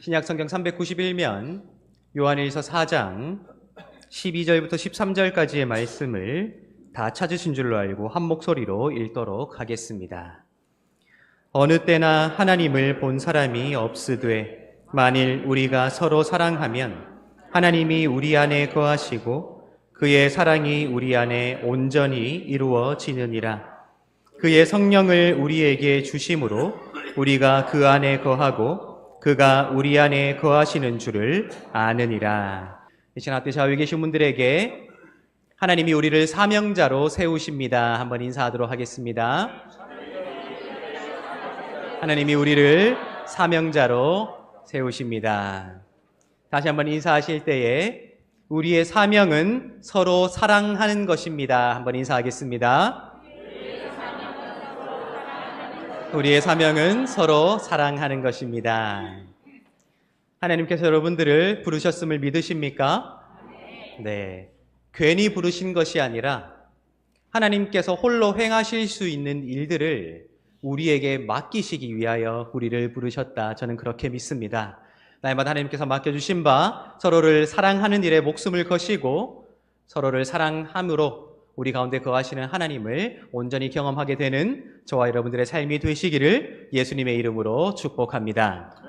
신약성경 391면 요한일서 4장 12절부터 13절까지의 말씀을 다 찾으신 줄로 알고 한 목소리로 읽도록 하겠습니다. 어느 때나 하나님을 본 사람이 없으되 만일 우리가 서로 사랑하면 하나님이 우리 안에 거하시고 그의 사랑이 우리 안에 온전히 이루어지느니라. 그의 성령을 우리에게 주심으로 우리가 그 안에 거하고 그가 우리 안에 거하시는 줄을 아느니라. 이 시간 앞에 좌우에 계신 분들에게 하나님이 우리를 사명자로 세우십니다. 한번 인사하도록 하겠습니다. 하나님이 우리를 사명자로 세우십니다. 다시 한번 인사하실 때에 우리의 사명은 서로 사랑하는 것입니다. 한번 인사하겠습니다. 우리의 사명은 서로 사랑하는 것입니다. 하나님께서 여러분들을 부르셨음을 믿으십니까? 네. 괜히 부르신 것이 아니라 하나님께서 홀로 행하실 수 있는 일들을 우리에게 맡기시기 위하여 우리를 부르셨다. 저는 그렇게 믿습니다. 날마다 하나님께서 맡겨주신 바 서로를 사랑하는 일에 목숨을 거시고 서로를 사랑함으로 우리 가운데 거하시는 하나님을 온전히 경험하게 되는 저와 여러분들의 삶이 되시기를 예수님의 이름으로 축복합니다.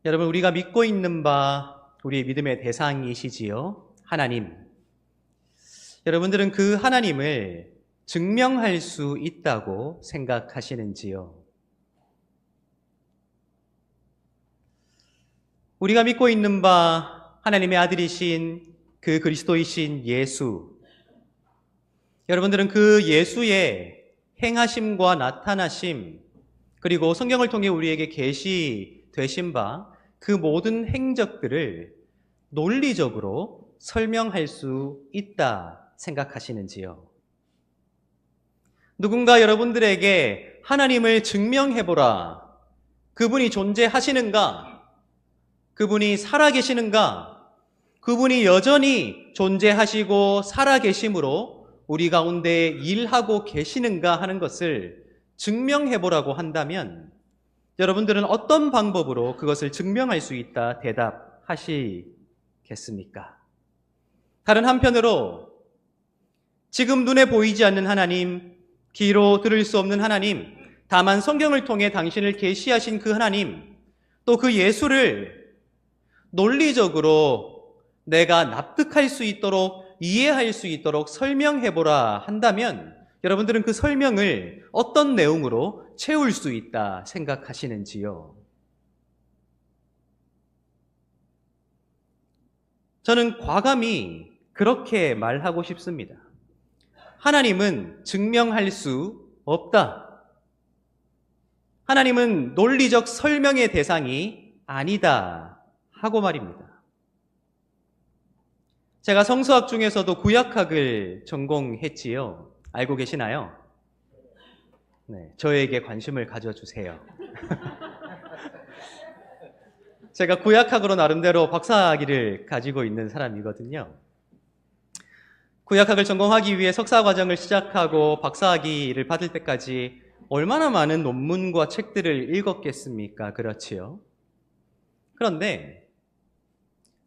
여러분, 우리가 믿고 있는 바 우리의 믿음의 대상이시지요. 하나님. 여러분들은 그 하나님을 증명할 수 있다고 생각하시는지요? 우리가 믿고 있는 바 하나님의 아들이신 그 그리스도이신 예수. 여러분들은 그 예수의 행하심과 나타나심, 그리고 성경을 통해 우리에게 계시되신 바 그 모든 행적들을 논리적으로 설명할 수 있다 생각하시는지요? 누군가 여러분들에게 하나님을 증명해보라. 그분이 존재하시는가? 그분이 살아계시는가? 그분이 여전히 존재하시고 살아계심으로 우리 가운데 일하고 계시는가 하는 것을 증명해보라고 한다면 여러분들은 어떤 방법으로 그것을 증명할 수 있다 대답하시겠습니까? 다른 한편으로 지금 눈에 보이지 않는 하나님, 귀로 들을 수 없는 하나님, 다만 성경을 통해 당신을 계시하신 그 하나님, 또 그 예수를 논리적으로 내가 납득할 수 있도록 이해할 수 있도록 설명해보라 한다면 여러분들은 그 설명을 어떤 내용으로 채울 수 있다 생각하시는지요? 저는 과감히 그렇게 말하고 싶습니다. 하나님은 증명할 수 없다. 하나님은 논리적 설명의 대상이 아니다 하고 말입니다. 제가 성서학 중에서도 구약학을 전공했지요. 알고 계시나요? 네, 저에게 관심을 가져주세요. 제가 구약학으로 나름대로 박사학위를 가지고 있는 사람이거든요. 구약학을 전공하기 위해 석사 과정을 시작하고 박사학위를 받을 때까지 얼마나 많은 논문과 책들을 읽었겠습니까? 그렇지요. 그런데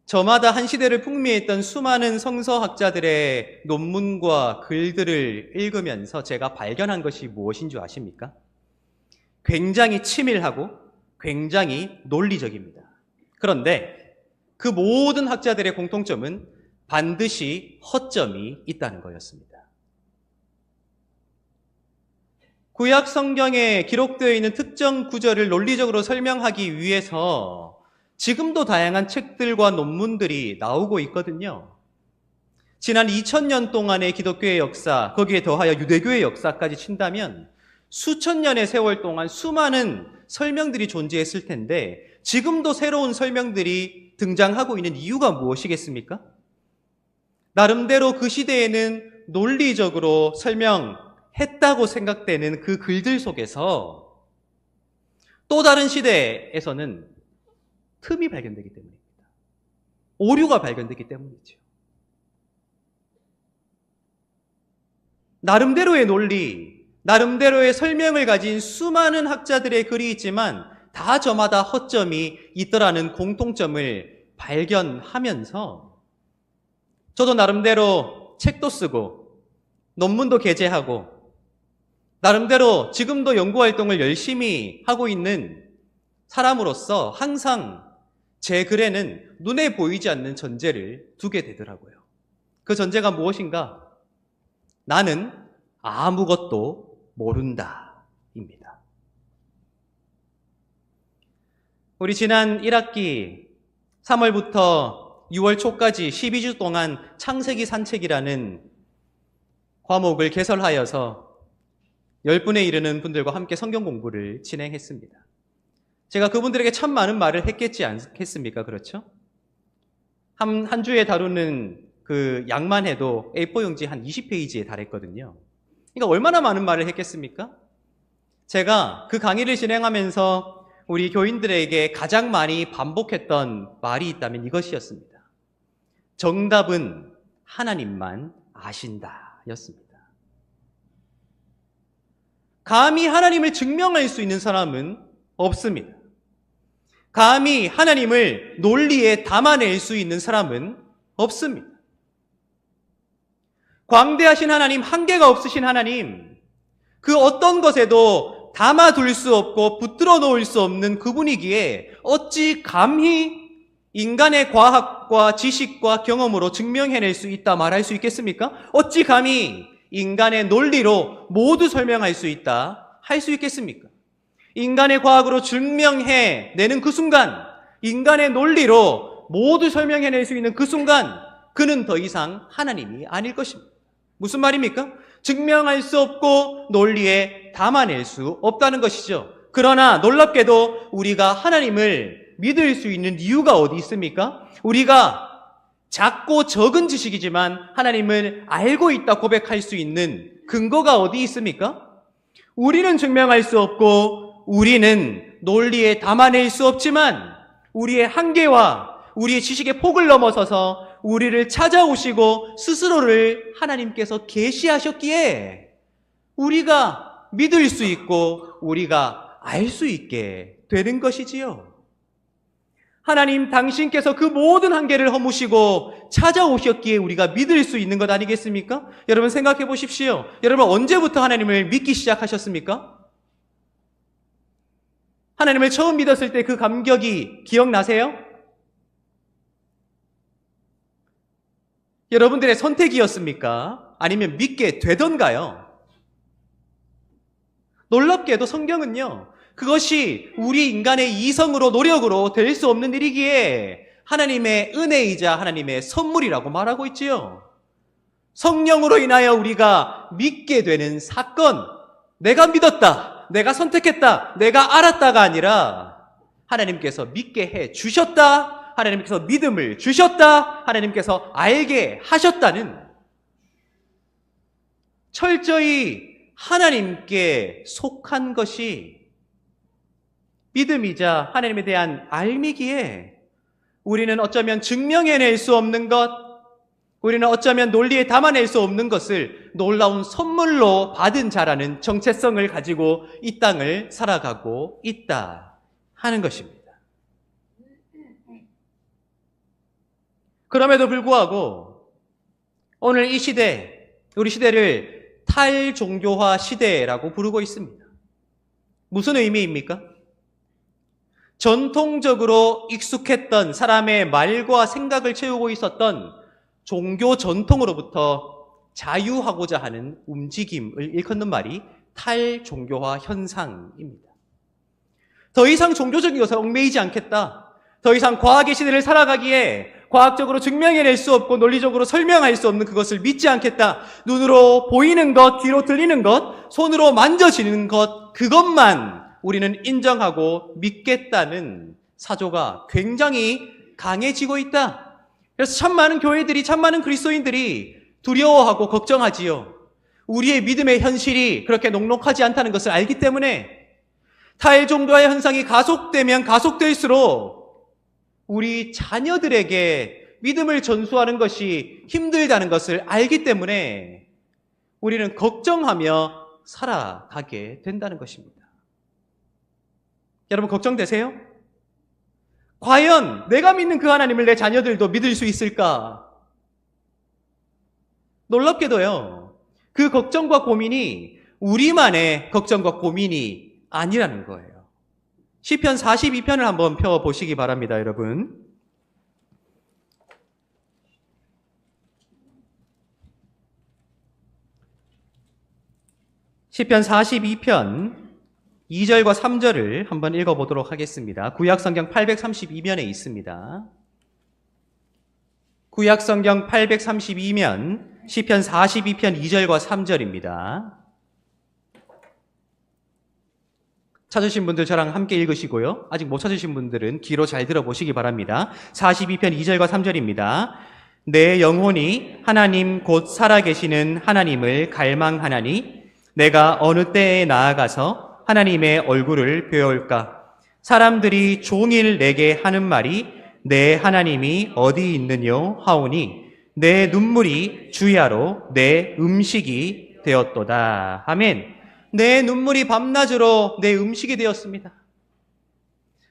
저마다 한 시대를 풍미했던 수많은 성서학자들의 논문과 글들을 읽으면서 제가 발견한 것이 무엇인 줄 아십니까? 굉장히 치밀하고 굉장히 논리적입니다. 그런데 그 모든 학자들의 공통점은 반드시 허점이 있다는 거였습니다. 구약 성경에 기록되어 있는 특정 구절을 논리적으로 설명하기 위해서 지금도 다양한 책들과 논문들이 나오고 있거든요. 지난 2000년 동안의 기독교의 역사, 거기에 더하여 유대교의 역사까지 친다면 수천 년의 세월 동안 수많은 설명들이 존재했을 텐데 지금도 새로운 설명들이 등장하고 있는 이유가 무엇이겠습니까? 나름대로 그 시대에는 논리적으로 설명했다고 생각되는 그 글들 속에서 또 다른 시대에서는 틈이 발견되기 때문입니다. 오류가 발견되기 때문이죠. 나름대로의 논리, 나름대로의 설명을 가진 수많은 학자들의 글이 있지만 다 저마다 허점이 있더라는 공통점을 발견하면서 저도 나름대로 책도 쓰고 논문도 게재하고 나름대로 지금도 연구활동을 열심히 하고 있는 사람으로서 항상 제 글에는 눈에 보이지 않는 전제를 두게 되더라고요. 그 전제가 무엇인가? 나는 아무것도 모른다 입니다. 우리 지난 1학기 3월부터 6월 초까지 12주 동안 창세기 산책이라는 과목을 개설하여서 10분에 이르는 분들과 함께 성경 공부를 진행했습니다. 제가 그분들에게 참 많은 말을 했겠지 않겠습니까? 그렇죠? 한 주에 다루는 그 양만 해도 A4 용지 한 20페이지에 달했거든요. 그러니까 얼마나 많은 말을 했겠습니까? 제가 그 강의를 진행하면서 우리 교인들에게 가장 많이 반복했던 말이 있다면 이것이었습니다. 정답은 하나님만 아신다 였습니다. 감히 하나님을 증명할 수 있는 사람은 없습니다. 감히 하나님을 논리에 담아낼 수 있는 사람은 없습니다. 광대하신 하나님, 한계가 없으신 하나님, 그 어떤 것에도 담아둘 수 없고 붙들어 놓을 수 없는 그분이기에 어찌 감히 인간의 과학과 지식과 경험으로 증명해낼 수 있다 말할 수 있겠습니까? 어찌 감히 인간의 논리로 모두 설명할 수 있다 할 수 있겠습니까? 인간의 과학으로 증명해내는 그 순간, 인간의 논리로 모두 설명해낼 수 있는 그 순간 그는 더 이상 하나님이 아닐 것입니다. 무슨 말입니까? 증명할 수 없고 논리에 담아낼 수 없다는 것이죠. 그러나 놀랍게도 우리가 하나님을 믿을 수 있는 이유가 어디 있습니까? 우리가 작고 적은 지식이지만 하나님을 알고 있다 고백할 수 있는 근거가 어디 있습니까? 우리는 증명할 수 없고 우리는 논리에 담아낼 수 없지만 우리의 한계와 우리의 지식의 폭을 넘어서서 우리를 찾아오시고 스스로를 하나님께서 계시하셨기에 우리가 믿을 수 있고 우리가 알 수 있게 되는 것이지요. 하나님 당신께서 그 모든 한계를 허무시고 찾아오셨기에 우리가 믿을 수 있는 것 아니겠습니까? 여러분 생각해 보십시오. 여러분 언제부터 하나님을 믿기 시작하셨습니까? 하나님을 처음 믿었을 때 그 감격이 기억나세요? 여러분들의 선택이었습니까? 아니면 믿게 되던가요? 놀랍게도 성경은요, 그것이 우리 인간의 이성으로 노력으로 될 수 없는 일이기에 하나님의 은혜이자 하나님의 선물이라고 말하고 있지요. 성령으로 인하여 우리가 믿게 되는 사건, 내가 믿었다, 내가 선택했다, 내가 알았다가 아니라 하나님께서 믿게 해 주셨다, 하나님께서 믿음을 주셨다, 하나님께서 알게 하셨다는 철저히 하나님께 속한 것이 믿음이자 하나님에 대한 알미기에 우리는 어쩌면 증명해낼 수 없는 것, 우리는 어쩌면 논리에 담아낼 수 없는 것을 놀라운 선물로 받은 자라는 정체성을 가지고 이 땅을 살아가고 있다 하는 것입니다. 그럼에도 불구하고 오늘 이 시대, 우리 시대를 탈종교화 시대라고 부르고 있습니다. 무슨 의미입니까? 전통적으로 익숙했던 사람의 말과 생각을 채우고 있었던 종교 전통으로부터 자유하고자 하는 움직임을 일컫는 말이 탈종교화 현상입니다. 더 이상 종교적인 것에 얽매이지 않겠다. 더 이상 과학의 시대를 살아가기에 과학적으로 증명해낼 수 없고 논리적으로 설명할 수 없는 그것을 믿지 않겠다. 눈으로 보이는 것, 귀로 들리는 것, 손으로 만져지는 것, 그것만 우리는 인정하고 믿겠다는 사조가 굉장히 강해지고 있다. 그래서 참 많은 교회들이, 참 많은 그리스도인들이 두려워하고 걱정하지요. 우리의 믿음의 현실이 그렇게 녹록하지 않다는 것을 알기 때문에 탈종교화의 현상이 가속되면 가속될수록 우리 자녀들에게 믿음을 전수하는 것이 힘들다는 것을 알기 때문에 우리는 걱정하며 살아가게 된다는 것입니다. 여러분 걱정되세요? 과연 내가 믿는 그 하나님을 내 자녀들도 믿을 수 있을까? 놀랍게도요, 그 걱정과 고민이 우리만의 걱정과 고민이 아니라는 거예요. 시편 42편을 한번 펴보시기 바랍니다, 여러분. 시편 42편 2절과 3절을 한번 읽어보도록 하겠습니다. 구약성경 832면에 있습니다. 구약성경 832면 시편 42편 2절과 3절입니다. 찾으신 분들 저랑 함께 읽으시고요. 아직 못 찾으신 분들은 귀로 잘 들어보시기 바랍니다. 42편 2절과 3절입니다. 내 영혼이 하나님 곧 살아계시는 하나님을 갈망하나니 내가 어느 때에 나아가서 하나님의 얼굴을 배울까? 사람들이 종일 내게 하는 말이 내 하나님이 어디 있느뇨 하오니 내 눈물이 주야로 내 음식이 되었도다. 아멘. 내 눈물이 밤낮으로 내 음식이 되었습니다.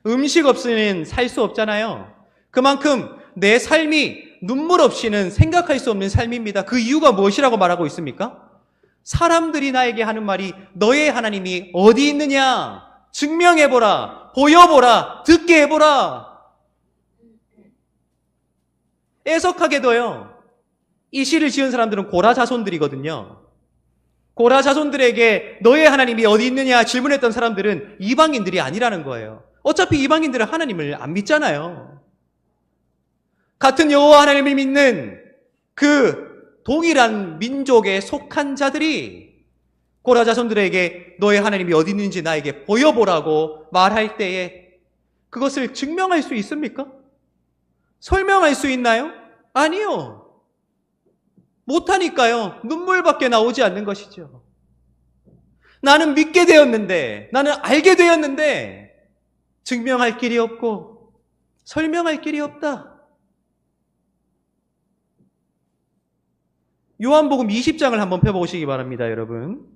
음식 없이는 살 수 없잖아요. 그만큼 내 삶이 눈물 없이는 생각할 수 없는 삶입니다. 그 이유가 무엇이라고 말하고 있습니까? 사람들이 나에게 하는 말이 너의 하나님이 어디 있느냐? 증명해보라, 보여보라, 듣게 해보라. 애석하게도요, 이 시를 지은 사람들은 고라 자손들이거든요. 고라 자손들에게 너의 하나님이 어디 있느냐 질문했던 사람들은 이방인들이 아니라는 거예요. 어차피 이방인들은 하나님을 안 믿잖아요. 같은 여호와 하나님을 믿는 그 동일한 민족에 속한 자들이 고라 자손들에게 너의 하나님이 어디 있는지 나에게 보여보라고 말할 때에 그것을 증명할 수 있습니까? 설명할 수 있나요? 아니요. 못하니까요. 눈물밖에 나오지 않는 것이죠. 나는 믿게 되었는데, 나는 알게 되었는데 증명할 길이 없고 설명할 길이 없다. 요한복음 20장을 한번 펴보시기 바랍니다, 여러분.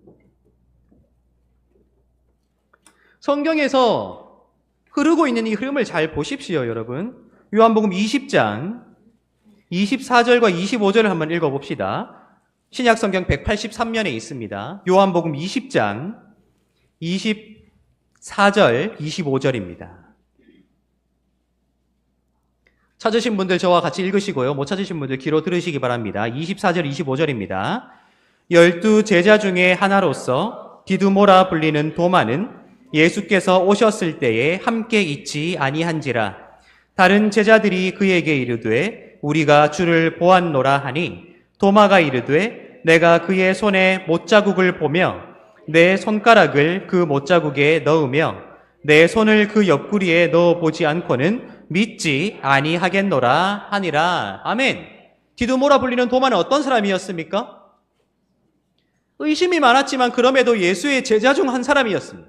성경에서 흐르고 있는 이 흐름을 잘 보십시오, 여러분. 요한복음 20장 24절과 25절을 한번 읽어봅시다. 신약성경 183면에 있습니다. 요한복음 20장 24절, 25절입니다. 찾으신 분들 저와 같이 읽으시고요. 못 찾으신 분들 귀로 들으시기 바랍니다. 24절, 25절입니다. 12 제자 중에 하나로서 디두모라 불리는 도마는 예수께서 오셨을 때에 함께 있지 아니한지라. 다른 제자들이 그에게 이르되 우리가 주를 보았노라 하니 도마가 이르되 내가 그의 손에 못자국을 보며 내 손가락을 그 못자국에 넣으며 내 손을 그 옆구리에 넣어보지 않고는 믿지 아니하겠노라 하니라. 아멘. 디두모라 불리는 도마는 어떤 사람이었습니까? 의심이 많았지만 그럼에도 예수의 제자 중 한 사람이었습니다.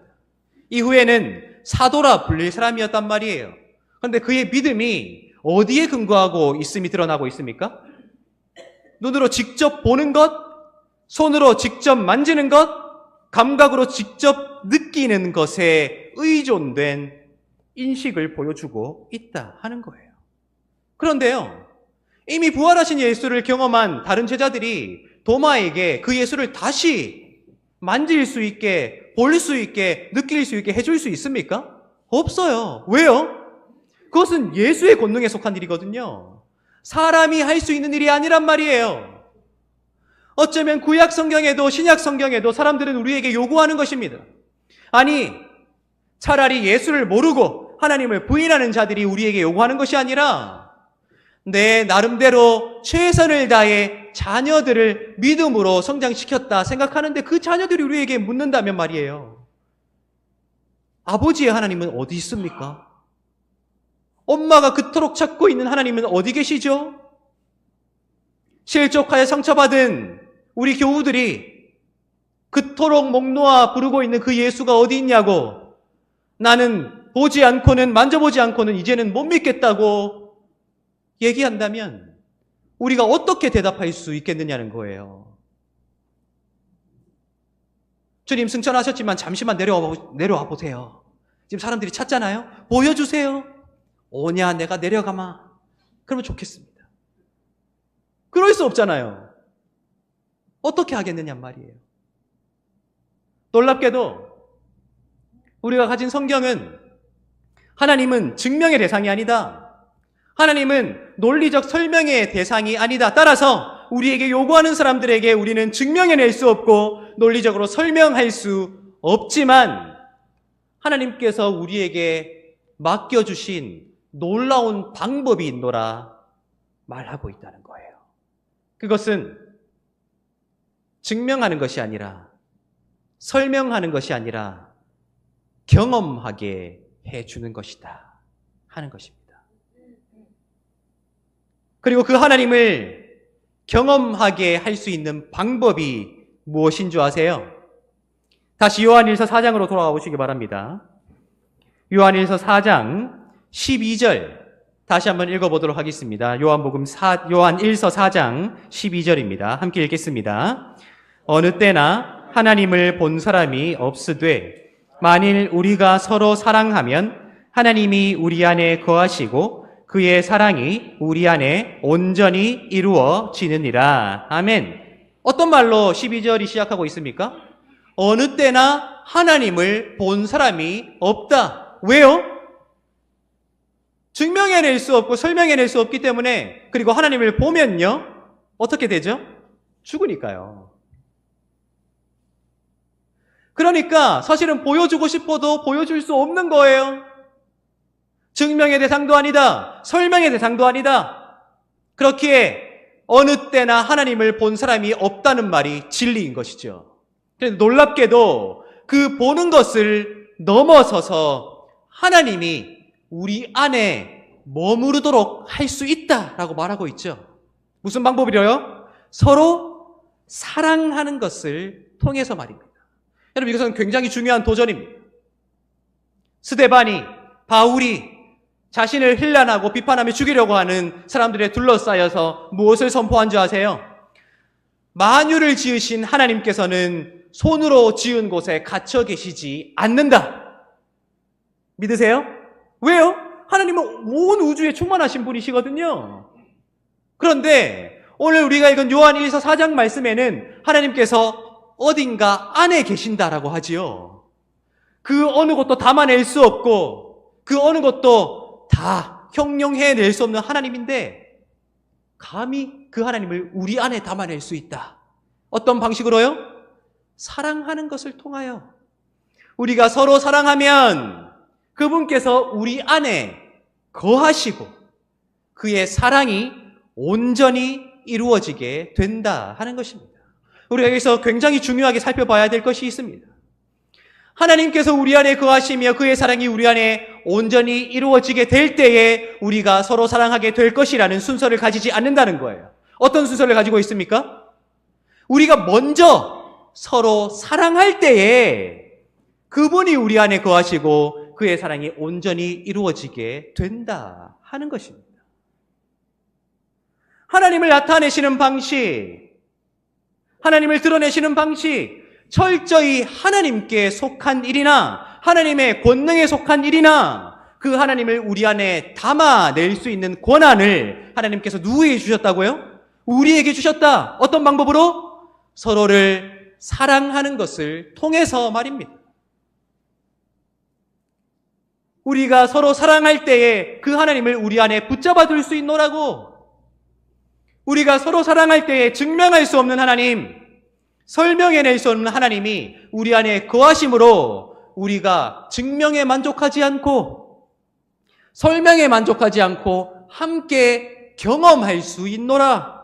이후에는 사도라 불릴 사람이었단 말이에요. 그런데 그의 믿음이 어디에 근거하고 있음이 드러나고 있습니까? 눈으로 직접 보는 것, 손으로 직접 만지는 것, 감각으로 직접 느끼는 것에 의존된 인식을 보여주고 있다 하는 거예요. 그런데요, 이미 부활하신 예수를 경험한 다른 제자들이 도마에게 그 예수를 다시 만질 수 있게, 볼 수 있게, 느낄 수 있게 해줄 수 있습니까? 없어요. 왜요? 그것은 예수의 권능에 속한 일이거든요. 사람이 할 수 있는 일이 아니란 말이에요. 어쩌면 구약 성경에도 신약 성경에도 사람들은 우리에게 요구하는 것입니다. 아니, 차라리 예수를 모르고 하나님을 부인하는 자들이 우리에게 요구하는 것이 아니라 내 나름대로 최선을 다해 자녀들을 믿음으로 성장시켰다 생각하는데 그 자녀들이 우리에게 묻는다면 말이에요. 아버지의 하나님은 어디 있습니까? 엄마가 그토록 찾고 있는 하나님은 어디 계시죠? 실족하여 상처받은 우리 교우들이 그토록 목 놓아 부르고 있는 그 예수가 어디 있냐고, 나는 보지 않고는, 만져보지 않고는 이제는 못 믿겠다고 얘기한다면 우리가 어떻게 대답할 수 있겠느냐는 거예요. 주님 승천하셨지만 잠시만 내려와 보세요. 지금 사람들이 찾잖아요. 보여주세요. 오냐 내가 내려가마. 그러면 좋겠습니다. 그럴 수 없잖아요. 어떻게 하겠느냐 말이에요. 놀랍게도 우리가 가진 성경은 하나님은 증명의 대상이 아니다. 하나님은 논리적 설명의 대상이 아니다. 따라서 우리에게 요구하는 사람들에게 우리는 증명해낼 수 없고 논리적으로 설명할 수 없지만 하나님께서 우리에게 맡겨주신 놀라운 방법이 있노라 말하고 있다는 거예요. 그것은 증명하는 것이 아니라 설명하는 것이 아니라 경험하게 해주는 것이다 하는 것입니다. 그리고 그 하나님을 경험하게 할 수 있는 방법이 무엇인 줄 아세요? 다시 요한일서 4장으로 돌아가 보시기 바랍니다. 요한일서 4장 12절 다시 한번 읽어보도록 하겠습니다. 요한일서 4장 12절입니다. 함께 읽겠습니다. 어느 때나 하나님을 본 사람이 없으되 만일 우리가 서로 사랑하면 하나님이 우리 안에 거하시고 그의 사랑이 우리 안에 온전히 이루어지느니라. 아멘. 어떤 말로 12절이 시작하고 있습니까? 어느 때나 하나님을 본 사람이 없다. 왜요? 증명해낼 수 없고 설명해낼 수 없기 때문에. 그리고 하나님을 보면요 어떻게 되죠? 죽으니까요. 그러니까 사실은 보여주고 싶어도 보여줄 수 없는 거예요. 증명의 대상도 아니다. 설명의 대상도 아니다. 그렇기에 어느 때나 하나님을 본 사람이 없다는 말이 진리인 것이죠. 그런데 놀랍게도 그 보는 것을 넘어서서 하나님이 우리 안에 머무르도록 할 수 있다라고 말하고 있죠. 무슨 방법이래요? 서로 사랑하는 것을 통해서 말입니다. 여러분 이것은 굉장히 중요한 도전입니다. 스데반이, 바울이 자신을 힐난하고 비판하며 죽이려고 하는 사람들에 둘러싸여서 무엇을 선포한 줄 아세요? 만유를 지으신 하나님께서는 손으로 지은 곳에 갇혀 계시지 않는다. 믿으세요? 왜요? 하나님은 온 우주에 충만하신 분이시거든요. 그런데 오늘 우리가 읽은 요한일서 4장 말씀에는 하나님께서 어딘가 안에 계신다라고 하지요. 그 어느 것도 담아낼 수 없고 그 어느 것도 다 형용해낼 수 없는 하나님인데 감히 그 하나님을 우리 안에 담아낼 수 있다. 어떤 방식으로요? 사랑하는 것을 통하여. 우리가 서로 사랑하면 그분께서 우리 안에 거하시고 그의 사랑이 온전히 이루어지게 된다 하는 것입니다. 우리가 여기서 굉장히 중요하게 살펴봐야 될 것이 있습니다. 하나님께서 우리 안에 거하시며 그의 사랑이 우리 안에 온전히 이루어지게 될 때에 우리가 서로 사랑하게 될 것이라는 순서를 가지지 않는다는 거예요. 어떤 순서를 가지고 있습니까? 우리가 먼저 서로 사랑할 때에 그분이 우리 안에 거하시고 그의 사랑이 온전히 이루어지게 된다 하는 것입니다. 하나님을 나타내시는 방식, 하나님을 드러내시는 방식, 철저히 하나님께 속한 일이나 하나님의 권능에 속한 일이나 그 하나님을 우리 안에 담아낼 수 있는 권한을 하나님께서 누구에게 주셨다고요? 우리에게 주셨다. 어떤 방법으로? 서로를 사랑하는 것을 통해서 말입니다. 우리가 서로 사랑할 때에 그 하나님을 우리 안에 붙잡아 둘 수 있노라고. 우리가 서로 사랑할 때에 증명할 수 없는 하나님, 설명해낼 수 없는 하나님이 우리 안에 거하심으로 우리가 증명에 만족하지 않고 설명에 만족하지 않고 함께 경험할 수 있노라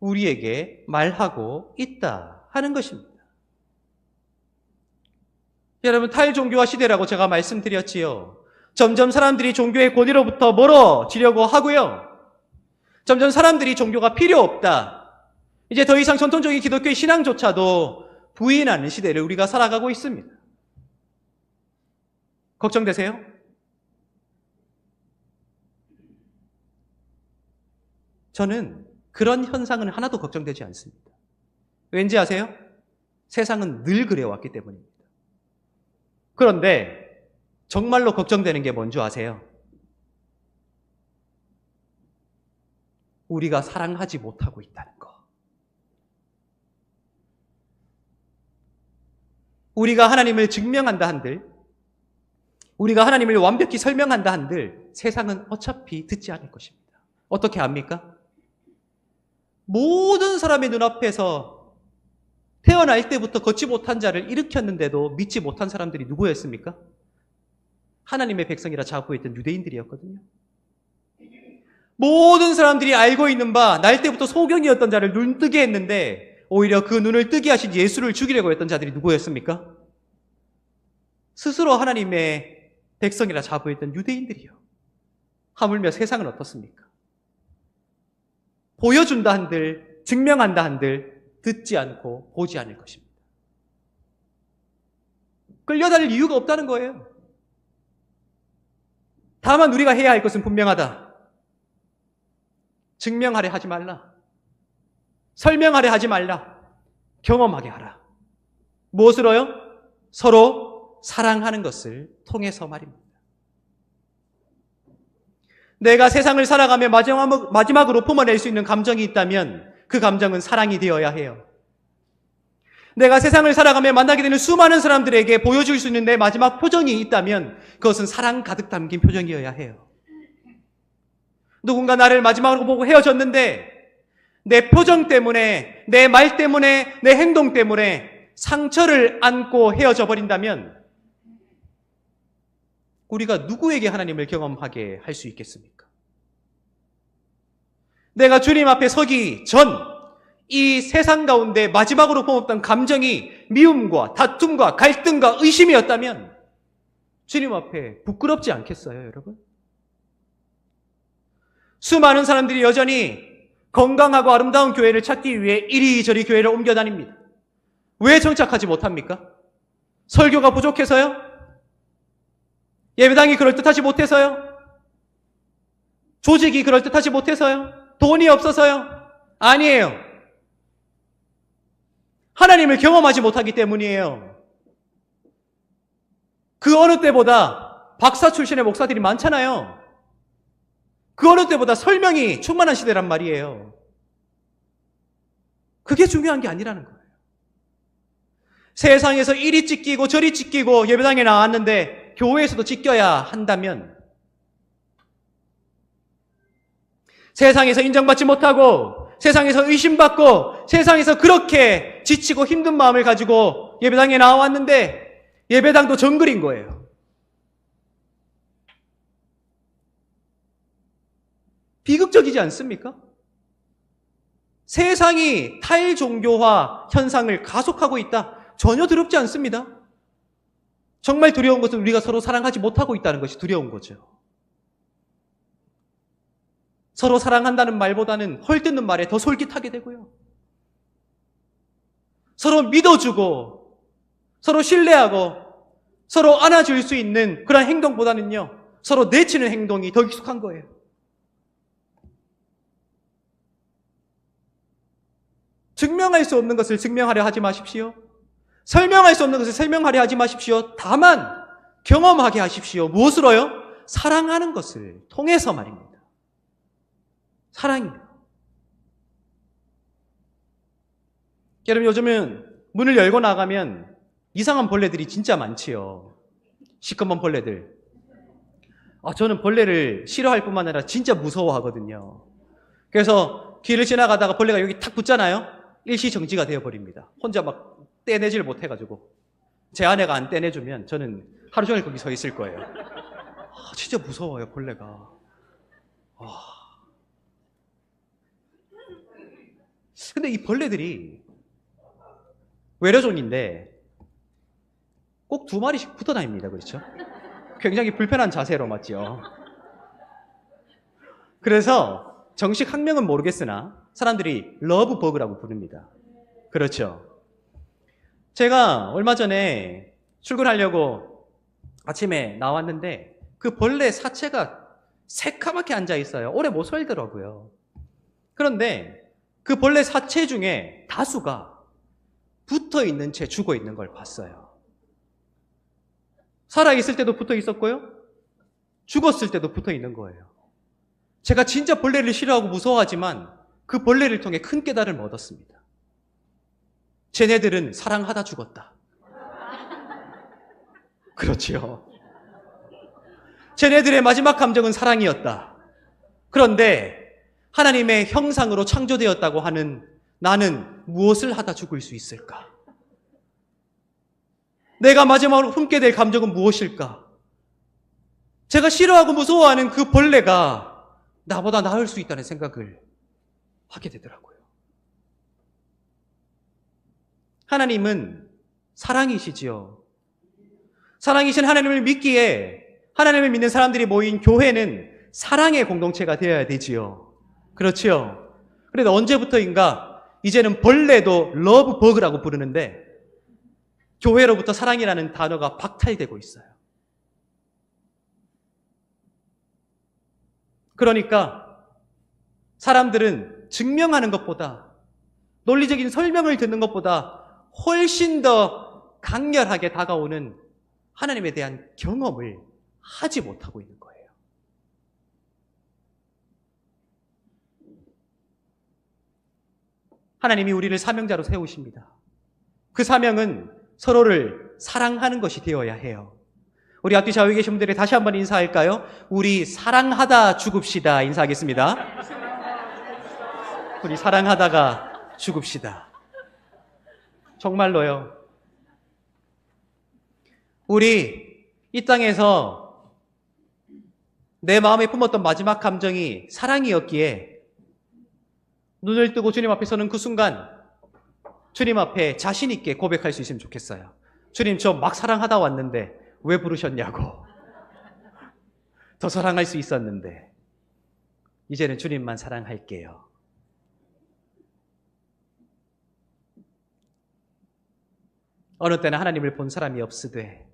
우리에게 말하고 있다 하는 것입니다. 여러분, 탈종교화 시대라고 제가 말씀드렸지요. 점점 사람들이 종교의 권위로부터 멀어지려고 하고요. 점점 사람들이 종교가 필요 없다. 이제 더 이상 전통적인 기독교의 신앙조차도 부인하는 시대를 우리가 살아가고 있습니다. 걱정되세요? 저는 그런 현상은 하나도 걱정되지 않습니다. 왠지 아세요? 세상은 늘 그래왔기 때문입니다. 그런데 정말로 걱정되는 게 뭔지 아세요? 우리가 사랑하지 못하고 있다는 거. 우리가 하나님을 증명한다 한들, 우리가 하나님을 완벽히 설명한다 한들 세상은 어차피 듣지 않을 것입니다. 어떻게 압니까? 모든 사람의 눈앞에서 태어날 때부터 걷지 못한 자를 일으켰는데도 믿지 못한 사람들이 누구였습니까? 하나님의 백성이라 자부했던 유대인들이었거든요. 모든 사람들이 알고 있는 바 날 때부터 소경이었던 자를 눈뜨게 했는데 오히려 그 눈을 뜨게 하신 예수를 죽이려고 했던 자들이 누구였습니까? 스스로 하나님의 백성이라 자부했던 유대인들이요. 하물며 세상은 어떻습니까? 보여준다 한들, 증명한다 한들 듣지 않고 보지 않을 것입니다. 끌려다닐 이유가 없다는 거예요. 다만 우리가 해야 할 것은 분명하다. 증명하려 하지 말라. 설명하려 하지 말라. 경험하게 하라. 무엇으로요? 서로 사랑하는 것을 통해서 말입니다. 내가 세상을 살아가며 마지막으로 품어낼 수 있는 감정이 있다면 그 감정은 사랑이 되어야 해요. 내가 세상을 살아가며 만나게 되는 수많은 사람들에게 보여줄 수 있는 내 마지막 표정이 있다면 그것은 사랑 가득 담긴 표정이어야 해요. 누군가 나를 마지막으로 보고 헤어졌는데 내 표정 때문에, 내 말 때문에, 내 행동 때문에 상처를 안고 헤어져 버린다면 우리가 누구에게 하나님을 경험하게 할 수 있겠습니까? 내가 주님 앞에 서기 전 이 세상 가운데 마지막으로 품었던 감정이 미움과 다툼과 갈등과 의심이었다면 주님 앞에 부끄럽지 않겠어요, 여러분? 수많은 사람들이 여전히 건강하고 아름다운 교회를 찾기 위해 이리저리 교회를 옮겨 다닙니다. 왜 정착하지 못합니까? 설교가 부족해서요? 예배당이 그럴듯하지 못해서요? 조직이 그럴듯하지 못해서요? 돈이 없어서요? 아니에요. 하나님을 경험하지 못하기 때문이에요. 그 어느 때보다 박사 출신의 목사들이 많잖아요. 그 어느 때보다 설명이 충만한 시대란 말이에요. 그게 중요한 게 아니라는 거예요. 세상에서 이리 찢기고 저리 찢기고 예배당에 나왔는데 교회에서도 찢겨야 한다면 세상에서 인정받지 못하고 세상에서 의심받고 세상에서 그렇게 지치고 힘든 마음을 가지고 예배당에 나왔는데 예배당도 정글인 거예요. 비극적이지 않습니까? 세상이 탈종교화 현상을 가속하고 있다. 전혀 두렵지 않습니다. 정말 두려운 것은 우리가 서로 사랑하지 못하고 있다는 것이 두려운 거죠. 서로 사랑한다는 말보다는 헐뜯는 말에 더 솔깃하게 되고요. 서로 믿어주고 서로 신뢰하고 서로 안아줄 수 있는 그런 행동보다는요. 서로 내치는 행동이 더 익숙한 거예요. 증명할 수 없는 것을 증명하려 하지 마십시오. 설명할 수 없는 것을 설명하려 하지 마십시오. 다만 경험하게 하십시오. 무엇으로요? 사랑하는 것을 통해서 말입니다. 사랑이에요. 여러분 요즘은 문을 열고 나가면 이상한 벌레들이 진짜 많지요. 시커먼 벌레들. 저는 벌레를 싫어할 뿐만 아니라 진짜 무서워하거든요. 그래서 길을 지나가다가 벌레가 여기 탁 붙잖아요. 일시정지가 되어버립니다. 혼자 막 떼내질 못해가지고. 제 아내가 안 떼내주면 저는 하루 종일 거기 서 있을 거예요. 진짜 무서워요, 벌레가. 근데 이 벌레들이 외래종인데 꼭 2마리씩 붙어 다닙니다. 그렇죠? 굉장히 불편한 자세로 맞죠? 그래서 정식 학명은 모르겠으나 사람들이 러브버그라고 부릅니다. 그렇죠? 제가 얼마 전에 출근하려고 아침에 나왔는데 그 벌레 사체가 새까맣게 앉아 있어요. 오래 못 살더라고요. 그런데 그 벌레 사체 중에 다수가 붙어 있는 채 죽어 있는 걸 봤어요. 살아있을 때도 붙어 있었고요. 죽었을 때도 붙어 있는 거예요. 제가 진짜 벌레를 싫어하고 무서워하지만 그 벌레를 통해 큰 깨달음을 얻었습니다. 쟤네들은 사랑하다 죽었다. 그렇지요. 쟤네들의 마지막 감정은 사랑이었다. 그런데 하나님의 형상으로 창조되었다고 하는 나는 무엇을 하다 죽을 수 있을까? 내가 마지막으로 품게 될 감정은 무엇일까? 제가 싫어하고 무서워하는 그 벌레가 나보다 나을 수 있다는 생각을 하게 되더라고요. 하나님은 사랑이시지요. 사랑이신 하나님을 믿기에 하나님을 믿는 사람들이 모인 교회는 사랑의 공동체가 되어야 되지요. 그렇지요. 그래도 언제부터인가 이제는 벌레도 러브버그라고 부르는데 교회로부터 사랑이라는 단어가 박탈되고 있어요. 그러니까 사람들은 증명하는 것보다 논리적인 설명을 듣는 것보다 훨씬 더 강렬하게 다가오는 하나님에 대한 경험을 하지 못하고 있는 거예요. 하나님이 우리를 사명자로 세우십니다. 그 사명은 서로를 사랑하는 것이 되어야 해요. 우리 앞뒤 좌우에 계신 분들이 다시 한번 인사할까요? 우리 사랑하다 죽읍시다. 인사하겠습니다. 우리 사랑하다가 죽읍시다. 정말로요. 우리 이 땅에서 내 마음에 품었던 마지막 감정이 사랑이었기에 눈을 뜨고 주님 앞에 서는 그 순간 주님 앞에 자신 있게 고백할 수 있으면 좋겠어요. 주님, 저 막 사랑하다 왔는데 왜 부르셨냐고. 더 사랑할 수 있었는데 이제는 주님만 사랑할게요. 어느 때는 하나님을 본 사람이 없으되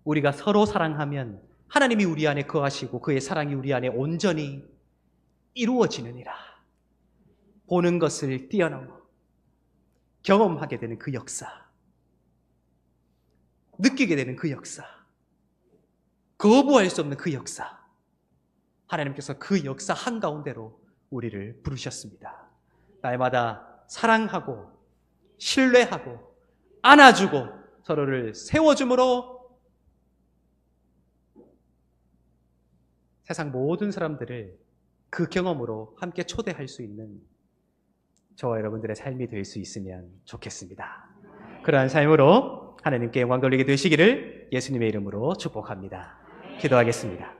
우리가 서로 사랑하면 하나님이 우리 안에 거하시고 그의 사랑이 우리 안에 온전히 이루어지느니라. 보는 것을 뛰어넘어 경험하게 되는 그 역사, 느끼게 되는 그 역사, 거부할 수 없는 그 역사, 하나님께서 그 역사 한가운데로 우리를 부르셨습니다. 날마다 사랑하고 신뢰하고 안아주고 서로를 세워줌으로 세상 모든 사람들을 그 경험으로 함께 초대할 수 있는 저와 여러분들의 삶이 될 수 있으면 좋겠습니다. 그러한 삶으로 하나님께 영광 돌리게 되시기를 예수님의 이름으로 축복합니다. 기도하겠습니다.